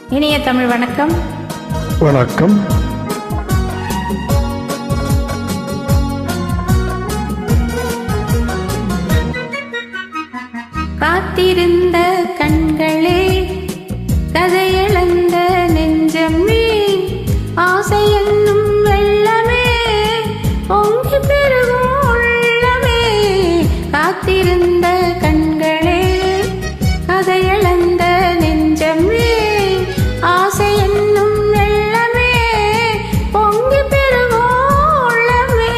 இனிய தமிழ் வணக்கம். வணக்கம். காத்திருந்த கண்களே, கதையிழந்த நெஞ்சமே, ஆசை என்னும் வெள்ளமே, பொங்கி பெருகும் உள்ளமே. காத்திருந்த கண்களே, கதையிழந்த நெஞ்சமே, ஆசை என்னும் வெள்ளமே, பொங்கி பெருகும் உள்ளமே.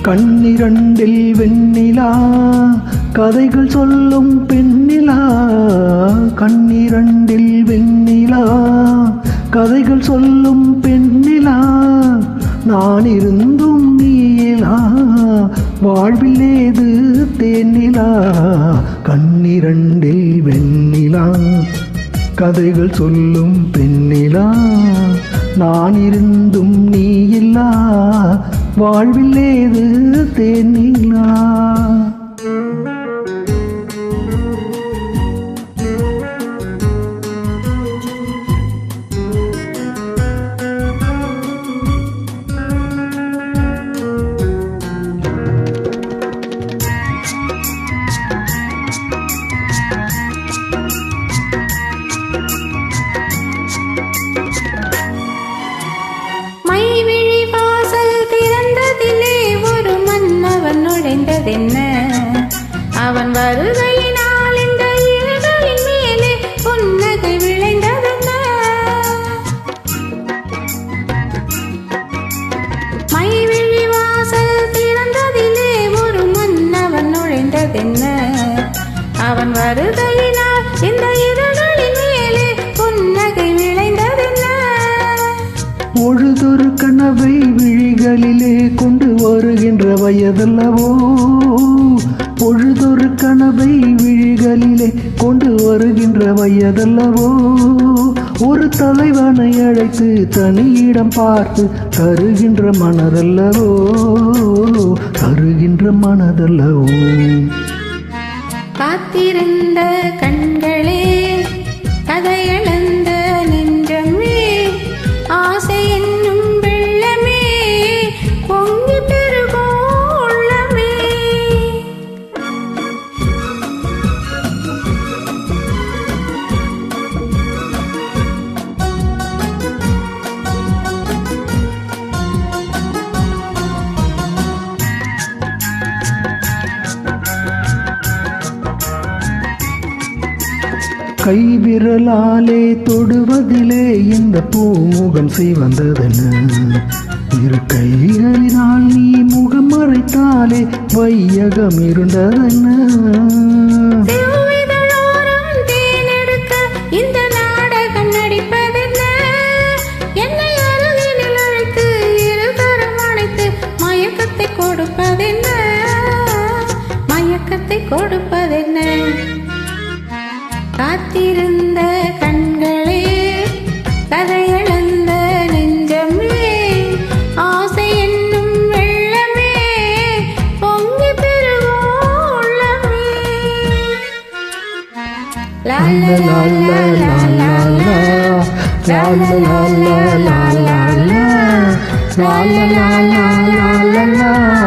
கண்ணிரண்டில் வெண்ணிலா, கதைகள் சொல்லும் பெண்ணிலா. கண்ணிரண்டில் வெண்ணிலா, கதைகள் சொல்லும் பெண்ணிலா. நான் இருந்தும் நீலா, வாழ்வில் ஏது தேனிலா. கண்ணிரண்டில் வெண்ணிலா, கதைகள் சொல்லும் பெண்ணிலா. நான் இருந்தும் நீலா, வாழ்வில் ஏது தேனிலா. அவன் வருகையினால் இந்த இதழின் மேலே புன்னகை விளைந்ததென்ன? மைவிழி வாசல் திறந்ததிலே ஒரு மன்னவன் நுழைந்ததென்ன? அவன் வருகையினால் இந்த இதழின் மேலே புன்னகை விளைந்ததென்ன? பொழுதொரு கனவை விழிகளிலே கொண்டு வருகின்ற வயதல்லவோ. பொழுதொரு கனவை விழிகளிலே கொண்டு வருகின்ற வயதல்லவோ. ஒரு தலைவனை அழைத்து தனியிடம் பார்த்து தருகின்ற மனதல்லவோ. தருகின்ற மனதல்லவோ. காத்திருந்த கண்களே, கதையிழந்த நெஞ்சமே, ஆசை என்னும் வெள்ளமே, பொங்கி பெருகும் உள்ளமே. கைவிரலாலே தொடுவதிலே இந்த பூமுகம் செய்வந்ததென? இரு கைகளினால் நீ முகம் மறைத்தாலே வையகம் இருந்ததென்ன? இந்த நாடகம் நடிப்பதென்ன? என்னை அருகினில் அழைத்து இருகரம் அணைத்து மயக்கத்தை கொடுப்பதென்ன? மயக்கத்தை கொடுப்பதென்ன? காத்திருந்த கண்களே, கதையிழந்த நெஞ்சமே, ஆசை என்னும் வெள்ளமே, பொங்கி பெருகும் உள்ளமே. லா லா லா லா லா லா லா லா லா லா லா லா லா லா லா லா லா லா லா.